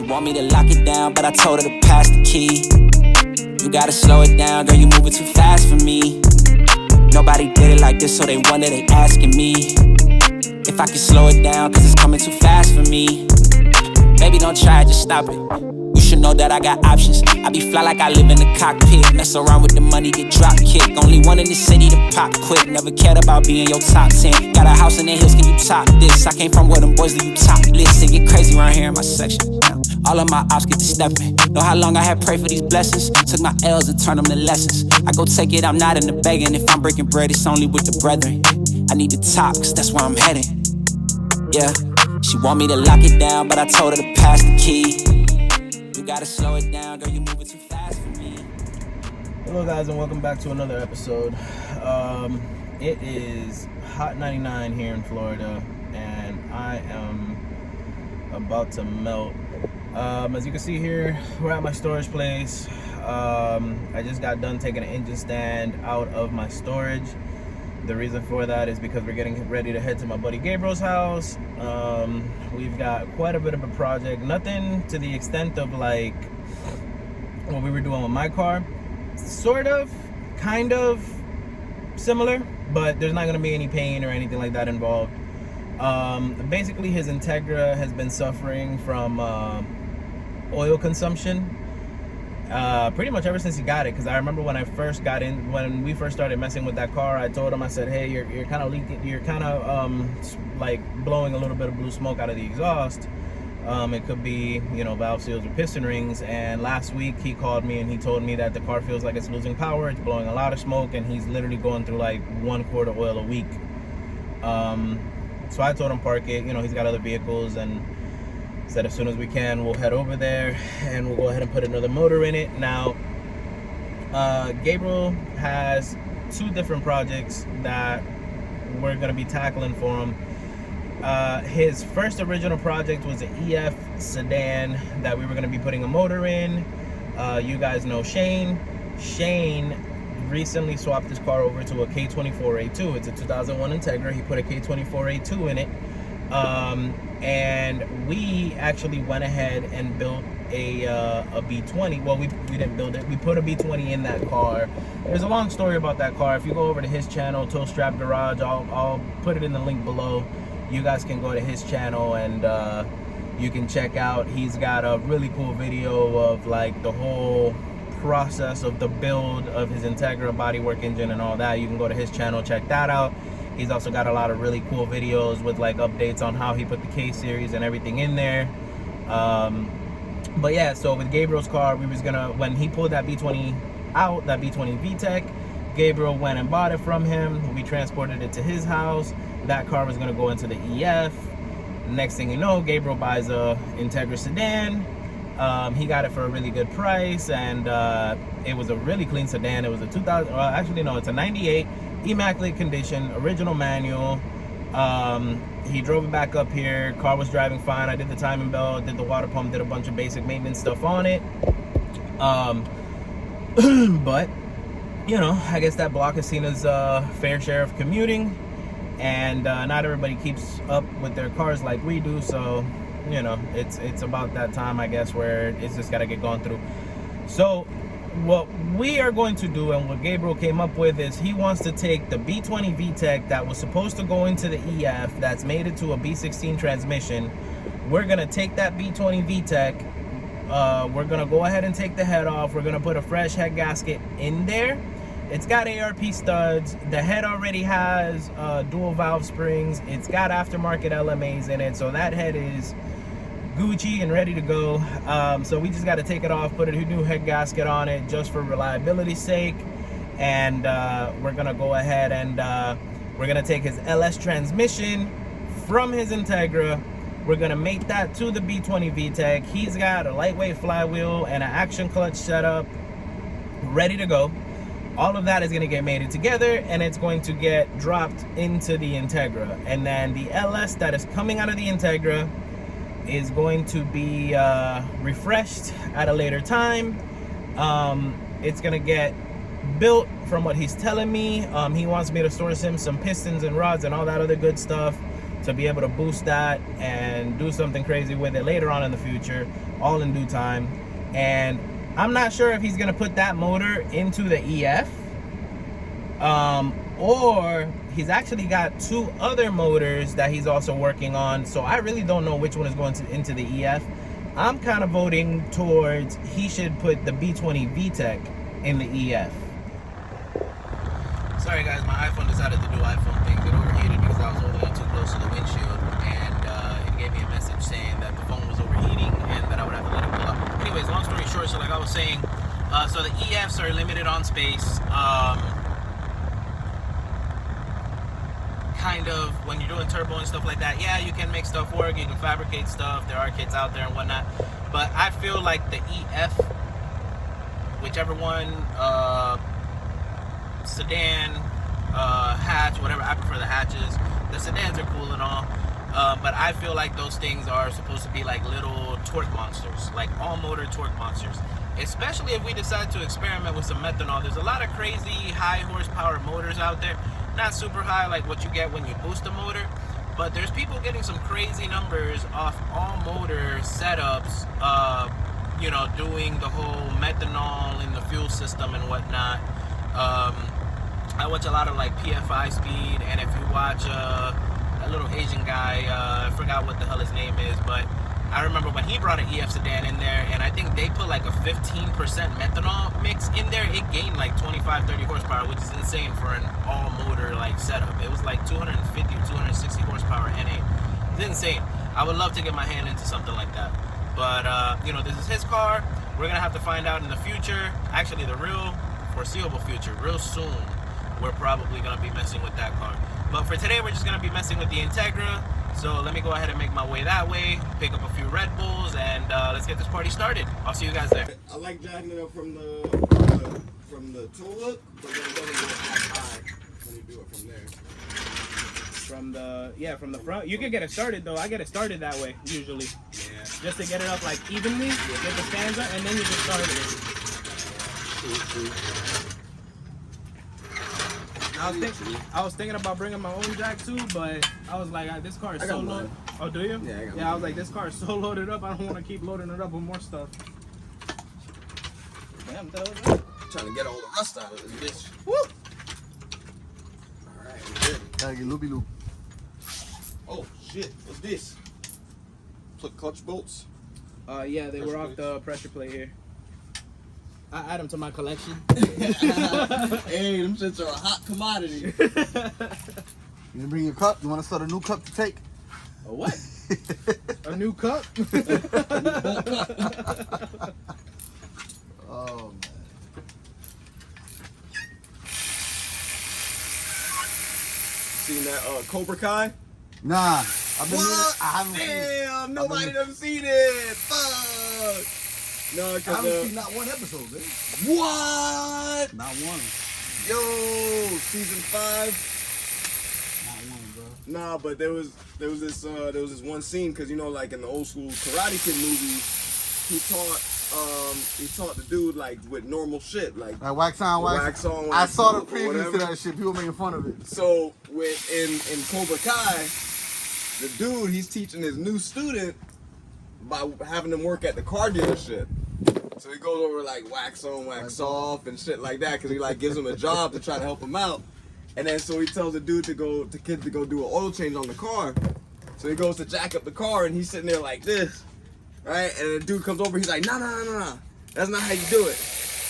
want me to lock it down, but I told her to pass the key. You gotta slow it down, girl, you moving too fast for me. Nobody did it like this, so they wonder, they asking me if I can slow it down, cause it's coming too fast for me. Baby, don't try it, just stop it. You should know that I got options. I be fly like I live in the cockpit. Mess around with the money, get drop kick. Only one in the city to pop quick. Never cared about being your top 10. Got a house in the hills, can you top this? I came from where them boys leave you topless. They get crazy around here in my section. All of my ops get to stepping. Know how long I had prayed for these blessings. Took my L's and turned them to lessons. I go take it, I'm not in the begging. If I'm breaking bread, it's only with the brethren. I need the top, cause that's where I'm headed. Yeah, she want me to lock it down, but I told her to pass the key. You gotta slow it down, girl, you moving too fast for me. Hello guys, and welcome back to another episode. It is hot 99 here in Florida, and I am about to melt. As you can see here, we're at my storage place. I just got done taking an engine stand out of my storage. The reason for that is because we're getting ready to head to my buddy Gabriel's house. We've got quite a bit of a project. Nothing to the extent of like what we were doing with my car. Sort of, kind of similar, but there's not going to be any pain or anything like that involved. Basically, his Integra has been suffering from oil consumption pretty much ever since he got it. Because I remember when we first started messing with that car, I told him, I said, hey, you're kind of leaking, you're kind of like blowing a little bit of blue smoke out of the exhaust. It could be, you know, valve seals or piston rings. And last week he called me and he told me that the car feels like it's losing power, it's blowing a lot of smoke, and he's literally going through like 1 quart of oil a week. So I told him park it. You know, he's got other vehicles, and said as soon as we can we'll head over there and we'll go ahead and put another motor in it. Now Gabriel has 2 different projects that we're going to be tackling for him. His first original project was an EF sedan that we were going to be putting a motor in. You guys know Shane recently swapped his car over to a K24A2. It's a 2001 Integra. He put a K24A2 in it. And we actually went ahead and built a B20. Well, we didn't build it. We put a B20 in that car. There's a long story about that car. If you go over to his channel, Toe Strap Garage, I'll put it in the link below. You guys can go to his channel and you can check out. He's got a really cool video of like the whole process of the build of his Integra bodywork engine and all that. You can go to his channel, check that out. He's also got a lot of really cool videos with like updates on how he put the K series and everything in there. But yeah, so with Gabriel's car, we was gonna, when he pulled that B20 out, that B20VTEC, Gabriel went and bought it from him. We transported it to his house. That car was gonna go into the EF. Next thing you know, Gabriel buys a Integra sedan. He got it for a really good price, and it was a really clean sedan. It was a 2000, well, actually no, it's a 98, immaculate condition, original manual. He drove it back up here. Car was driving fine. I did the timing belt, did the water pump, did a bunch of basic maintenance stuff on it. But you know, I guess that block is seen as a fair share of commuting, and not everybody keeps up with their cars like we do. So you know, it's about that time, I guess, where it's just got to get gone through. So what we are going to do, and what Gabriel came up with, is he wants to take the B20VTEC that was supposed to go into the EF, that's made it to a B16 transmission. We're going to take that B20VTEC, we're going to go ahead and take the head off. We're going to put a fresh head gasket in there. It's got ARP studs. The head already has dual valve springs. It's got aftermarket LMAs in it, so that head is Gucci and ready to go. So we just got to take it off, put a new head gasket on it just for reliability's sake, and we're gonna go ahead and we're gonna take his LS transmission from his Integra. We're gonna mate that to the B20VTEC. He's got a lightweight flywheel and an action clutch setup ready to go. All of that is gonna get mated together, and it's going to get dropped into the Integra. And then the LS that is coming out of the Integra is going to be refreshed at a later time. It's gonna get built from what he's telling me. He wants me to source him some pistons and rods and all that other good stuff to be able to boost that and do something crazy with it later on in the future. all in due time. And I'm not sure if he's gonna put that motor into the EF, or he's actually got 2 other motors that he's also working on. So I really don't know which one is going into the EF. I'm kind of voting towards he should put the B20VTEC in the EF. Sorry guys, my iPhone decided to do iPhone things. It overheated because I was holding it too close to the windshield, and it gave me a message saying that the phone was overheating and that I would have to let it cool up. Anyways, long story short, so like I was saying, so the EFs are limited on space. Kind of when you're doing turbo and stuff like that, yeah, you can make stuff work, you can fabricate stuff, there are kits out there and whatnot, but I feel like the EF, whichever one, sedan, hatch, whatever, I prefer the hatches. The sedans are cool and all, but I feel like those things are supposed to be like little torque monsters, like all motor torque monsters, especially if we decide to experiment with some methanol. There's a lot of crazy high horsepower motors out there, not super high like what you get when you boost a motor, but there's people getting some crazy numbers off all motor setups, you know, doing the whole methanol in the fuel system and whatnot. I watch a lot of like PFI Speed, and if you watch a little Asian guy, I forgot what the hell his name is, but I remember when he brought an EF sedan in there, and I think they put like a 15% methanol mix in there, it gained like 25-30 horsepower, which is insane for an all motor like setup. It was like 250 or 260 horsepower NA. It's insane. I would love to get my hand into something like that, but you know, this is his car. We're gonna have to find out in the future, actually the real foreseeable future, real soon, we're probably gonna be messing with that car. But for today, we're just gonna be messing with the Integra. So let me go ahead and make my way that way, pick up a few Red Bulls, and let's get this party started. I'll see you guys there. I like jacking it up from the tool hook, but then it doesn't go as high when you do it from there. From the front. You can get it started though. I get it started that way usually. Yeah. Just to get it up like evenly, get the stands up, and then you just start it. I was thinking about bringing my own jack too, but I was like, this car is so loaded. Oh, do you? Yeah, I got I was like, this car is so loaded up, I don't want to keep loading it up with more stuff. Damn, that was that. Trying to get all the rust out of this bitch. Woo! Alright, good. Gotta get loopy loop. Oh shit, what's this? Clutch bolts? Yeah, they were off the pressure plate here. I add them to my collection. Hey, them shits are a hot commodity. You didn't bring your cup? You want to start a new cup to take? A what? A new cup? Oh, man. Seen that Cobra Kai? Nah. I've been What? I haven't seen it. Damn, nobody done seen it. Fuck. No, I because haven't seen not one episode, man. what? Not one. Yo, season 5. Not one, bro. Nah, but there was this one scene, because you know, like in the old school Karate Kid movies, he taught the dude like with normal shit, like Wax on, wax on. I Wax saw the off, or previews to whatever. that shit. People making fun of it. So in Cobra Kai, the dude, he's teaching his new student by having them work at the car dealership. So he goes over like wax on, wax off, and shit like that, because he like gives him a job to try to help him out. And then so he tells the kid to go do an oil change on the car. So he goes to jack up the car, and he's sitting there like this, right? And the dude comes over, he's like, no, that's not how you do it.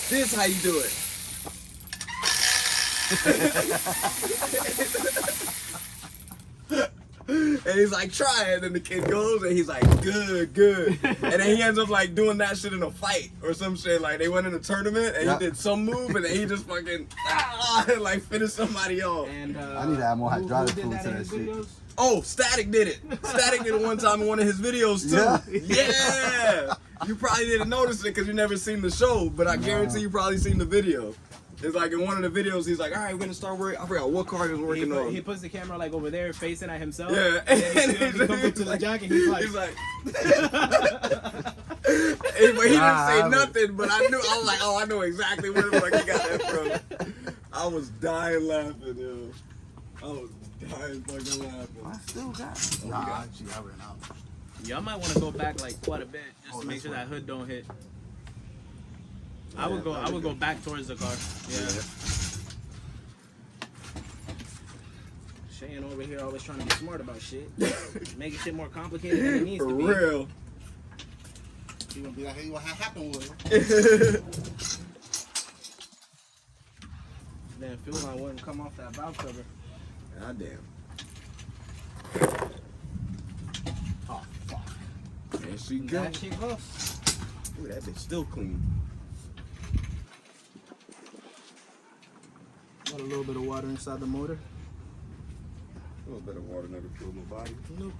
This is how you do it. And he's like, try it. And then the kid goes and he's like, good. And then he ends up like doing that shit in a fight or some shit. Like they went in a tournament and he did some move and then he just fucking and like finished somebody off. And I need to add more hydraulic fluid to that shit. videos? Oh, Static did it. Static did it one time in one of his videos too. Yeah. You probably didn't notice it because you never seen the show, but I guarantee you probably seen the video. It's like in one of the videos, he's like, all right, we're gonna start working. I forgot what car he was working on. He puts the camera like over there, facing at himself. Yeah. And then he comes up to the jack and he's like, Hey, but he didn't say nothing, but I was like, oh, I know exactly where the fuck he got that from. I was dying laughing, yo. I was dying fucking laughing. I still got it. Nah, gee, I ran out. Y'all might want to go back like quite a bit just to make sure that hood don't hit. I would go back towards the car. Yeah. Shane over here always trying to be smart about shit. Making shit more complicated than it needs to be. For real. You gonna be like, hey, what happened with Then fuel line wouldn't come off that valve cover. God damn. Oh fuck. And she That good. shit goes. Ooh, that bitch still clean. Got a little bit of water inside the motor. A little bit of water never killed nobody. Nope.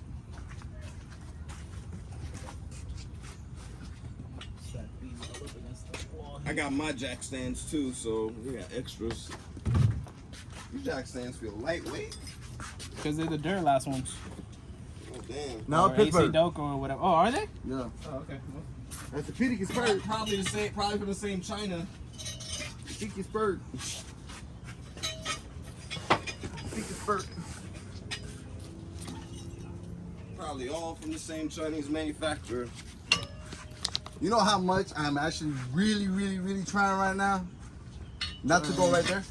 I got my jack stands too, so we got extras. These jack stands feel lightweight. Because they're the Duralast ones. Oh damn. No, Or AC Pittsburgh. Doco or whatever. Oh, are they? Yeah. Oh, okay. That's the Pittsburgh Spurs. Probably the same. Probably from the same China. Pittsburgh Spurs. Pittsburgh. Probably all from the same Chinese manufacturer. You know how much I'm actually really, really, really trying right now? Not to go right there.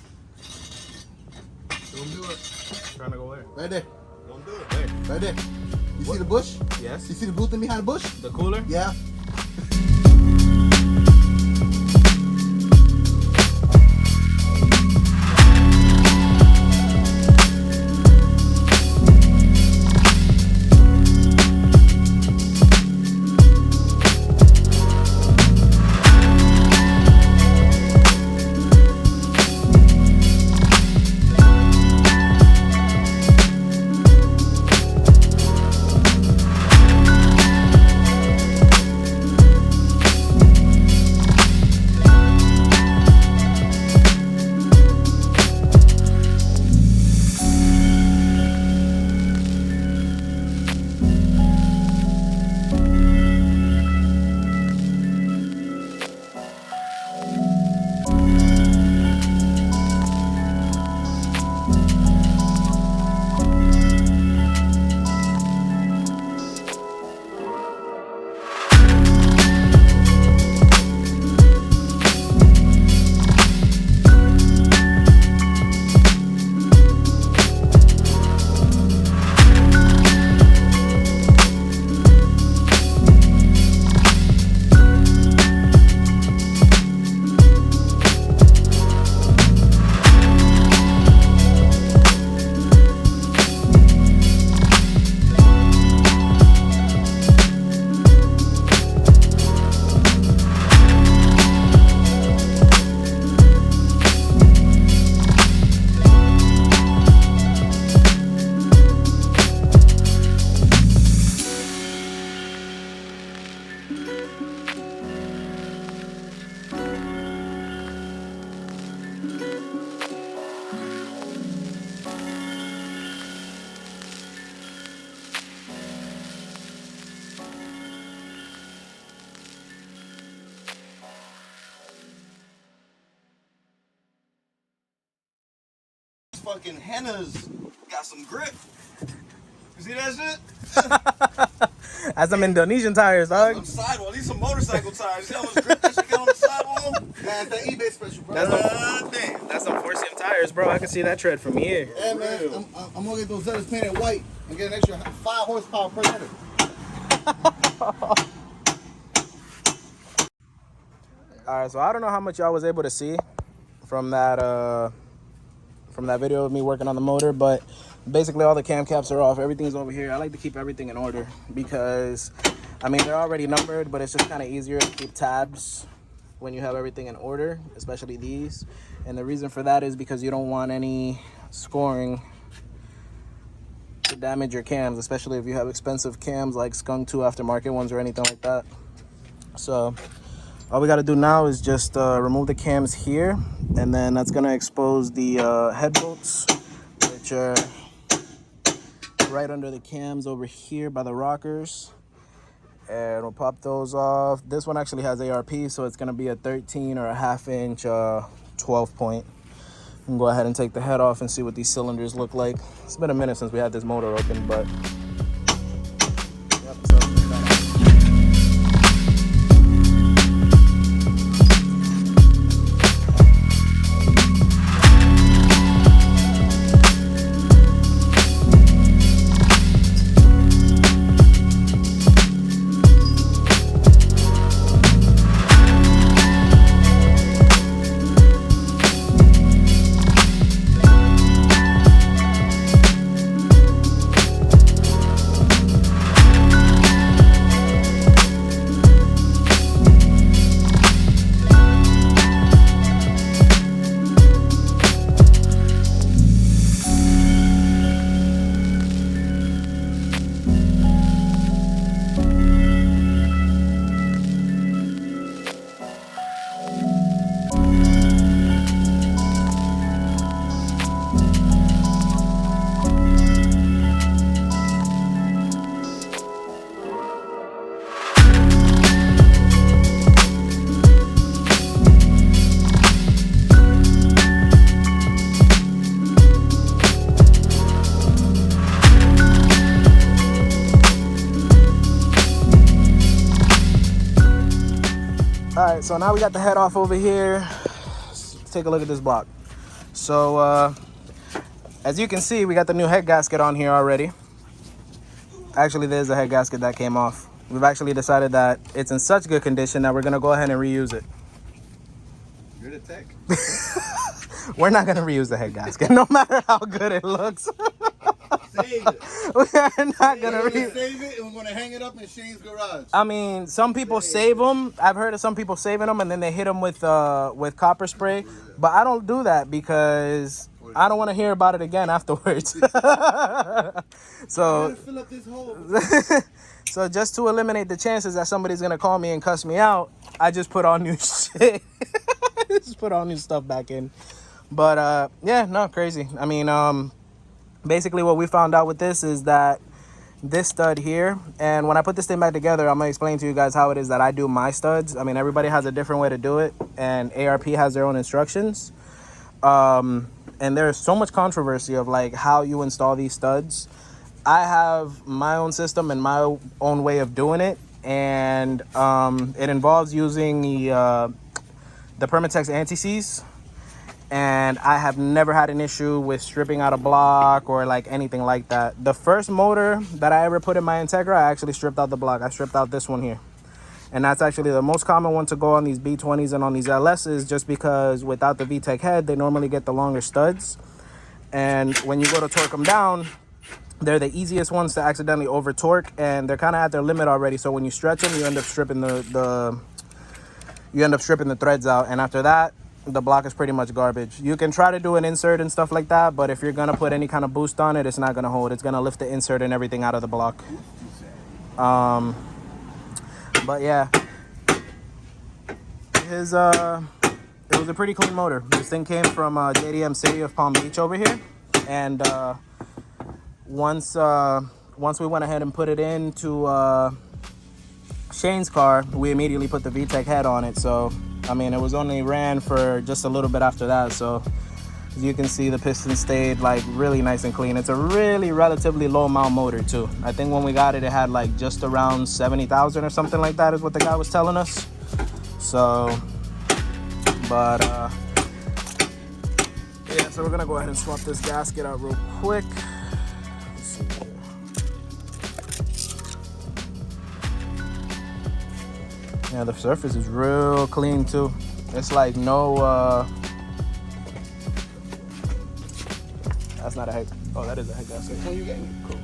Don't do it. Trying to go where? Right there. Don't do it. There. Right there. You see the bush? Yes. You see the blue thing behind the bush? The cooler? Yeah. Fucking henna's got some grip. You see that shit? That's some Indonesian tires, dog. Some sidewall. These some motorcycle tires. You see how much grip that shit got on the sidewall? Man, it's that eBay special, bro. Damn. That's some Forcium tires, bro. I can see that tread from here. Yeah, man. I'm gonna get those Zetas painted white and get an extra 5 horsepower per header. All right, so I don't know how much y'all was able to see from that video of me working on the motor, but basically all the cam caps are off. Everything's over here. I like to keep everything in order because, I mean, they're already numbered, but it's just kind of easier to keep tabs when you have everything in order, especially these. And the reason for that is because you don't want any scoring to damage your cams, especially if you have expensive cams like Skunk 2 aftermarket ones or anything like that. So all we got to do now is just remove the cams here, and then that's going to expose the head bolts, which are right under the cams over here by the rockers. And we'll pop those off. This one actually has ARP, so it's going to be a 13 or a half inch 12 point. We can go ahead and take the head off and see what these cylinders look like. It's been a minute since we had this motor open, but yep, so right, so now we got the head off over here. Let's take a look at this block. So as you can see, we got the new head gasket on here already. Actually, there's a head gasket that came off. We've actually decided that it's in such good condition that we're gonna go ahead and reuse it. You're the tech. We're not gonna reuse the head gasket, no matter how good it looks. Save it. We're not gonna We're gonna reuse. save it and we're gonna hang it up in Shane's garage. I mean, some people save them. I've heard of some people saving them and then they hit them with copper spray. But I don't do that because I don't want to hear about it again afterwards. So, Fill up this hole. so just to eliminate the chances that somebody's gonna call me and cuss me out, I just put all new shit. Just put all new stuff back in. But yeah, no, crazy. I mean, basically what we found out with this is that this stud here, and when I put this thing back together, I'm gonna explain to you guys how it is that I do my studs. I mean, everybody has a different way to do it, and ARP has their own instructions. And there's so much controversy of like how you install these studs. I have my own system and my own way of doing it, and it involves using the Permatex anti-seize. And I have never had an issue with stripping out a block or like anything like that. The first motor that I ever put in my Integra, I actually stripped out the block. I stripped out this one here. And that's actually the most common one to go on these B20s and on these LSs, just because without the VTEC head, they normally get the longer studs. And when you go to torque them down, they're the easiest ones to accidentally over torque, and they're kind of at their limit already. So when you stretch them, you end up stripping the threads out. And after that, the block is pretty much garbage. You can try to do an insert and stuff like that, but if you're gonna put any kind of boost on it, it's not gonna hold. It's gonna lift the insert and everything out of the block. But yeah, it was a pretty clean motor. This thing came from JDM City of Palm Beach over here, and once we went ahead and put it into Shane's car, we immediately put the VTEC head on it. So I mean, it was only ran for just a little bit after that. So as you can see, the piston stayed like really nice and clean. It's a really relatively low mile motor too. I think when we got it, it had like just around 70,000 or something like that is what the guy was telling us. So, but yeah, so we're gonna go ahead and swap this gasket out real quick. Let's see here. Yeah, the surface is real clean too. It's like no, that's not a head. Oh, that is a head gasket. Which one you getting? Cool.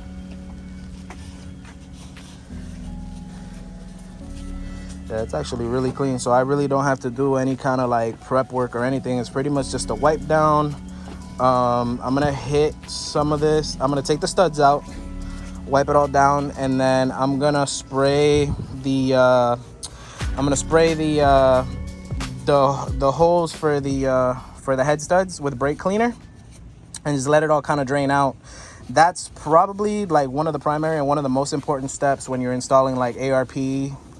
Yeah, it's actually really clean. So I really don't have to do any kind of like prep work or anything. It's pretty much just a wipe down. I'm gonna hit some of this. I'm gonna take the studs out, wipe it all down, and then I'm gonna spray the the holes for the head studs with brake cleaner, and just let it all kind of drain out. That's probably like one of the primary and one of the most important steps when you're installing like ARP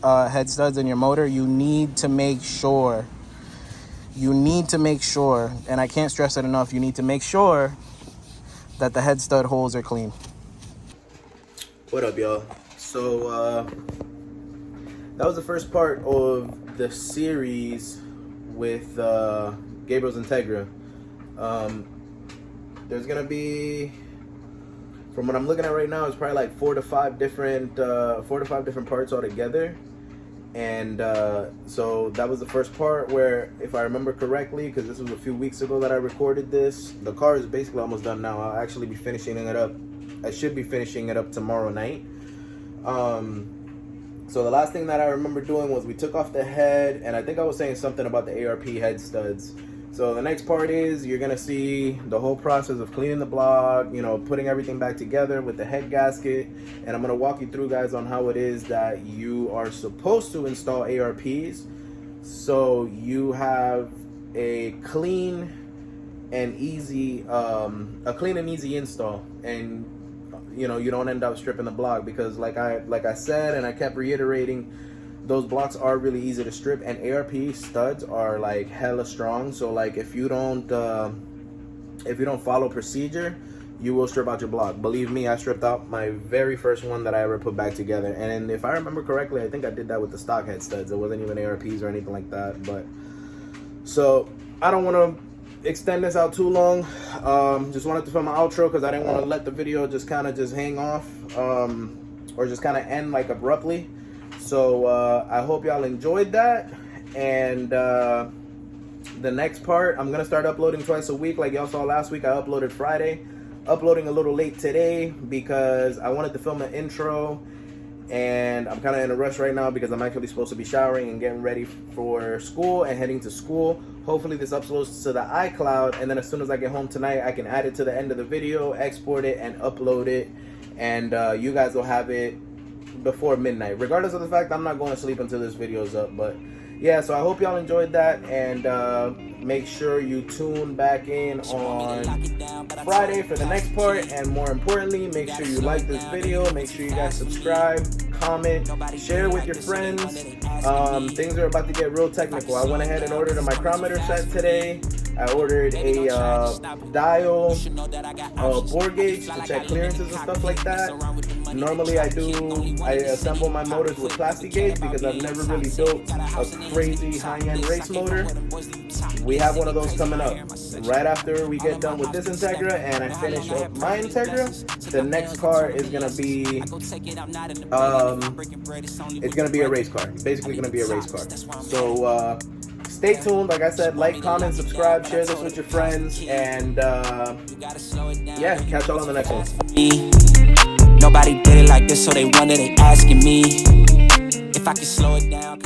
head studs in your motor. You need to make sure, and I can't stress it enough, you need to make sure that the head stud holes are clean. What up, y'all? So that was the first part of the series with Gabriel's Integra. There's gonna be, from what I'm looking at right now, it's probably like 4 to 5 different parts altogether. And so that was the first part where, if I remember correctly, because this was a few weeks ago that I recorded this, the car is basically almost done now. I'll actually be finishing it up. I should be finishing it up tomorrow night. So the last thing that I remember doing was we took off the head, and I think I was saying something about the ARP head studs. So the next part is you're gonna see the whole process of cleaning the block, you know, putting everything back together with the head gasket, and I'm gonna walk you through, guys, on how it is that you are supposed to install ARPs, so you have a clean and easy install, and you know, you don't end up stripping the block, because like I said, and I kept reiterating, those blocks are really easy to strip, and ARP studs are like hella strong. So like if you don't follow procedure, you will strip out your block. Believe me, I stripped out my very first one that I ever put back together. And if I remember correctly, I think I did that with the stock head studs. It wasn't even ARPs or anything like that. But so I don't want to extend this out too long. Just wanted to film an outro because I didn't want to let the video just kind of just hang off or just kind of end like abruptly. So I hope y'all enjoyed that. And the next part, I'm gonna start uploading twice a week. Like y'all saw last week, I uploaded Friday. Uploading a little late today because I wanted to film an intro, and I'm kind of in a rush right now because I'm actually supposed to be showering and getting ready for school and heading to school. Hopefully this uploads to the iCloud, and then as soon as I get home tonight, I can add it to the end of the video, export it, and upload it, and you guys will have it before midnight, regardless of the fact I'm not going to sleep until this video is up. But yeah, so I hope y'all enjoyed that, and make sure you tune back in on Friday for the next part. And more importantly, make sure you like this video, make sure you guys subscribe, comment, share with your friends. Things are about to get real technical. I went ahead and ordered a micrometer set today. I ordered a dial, bore gauge to check clearances and stuff like that. Normally I assemble my motors with plastic gauge because I've never really built a crazy high-end race motor. We have one of those coming up. Right after we get done with this Integra and I finish up my Integra, the next car is gonna be it's gonna be a race car. Basically gonna be a race car. So stay tuned. Like I said, like, comment, subscribe, share this with your friends, and yeah, catch y'all on the next one. Nobody did it like this, so they wonder, they asking me if I can slow it down.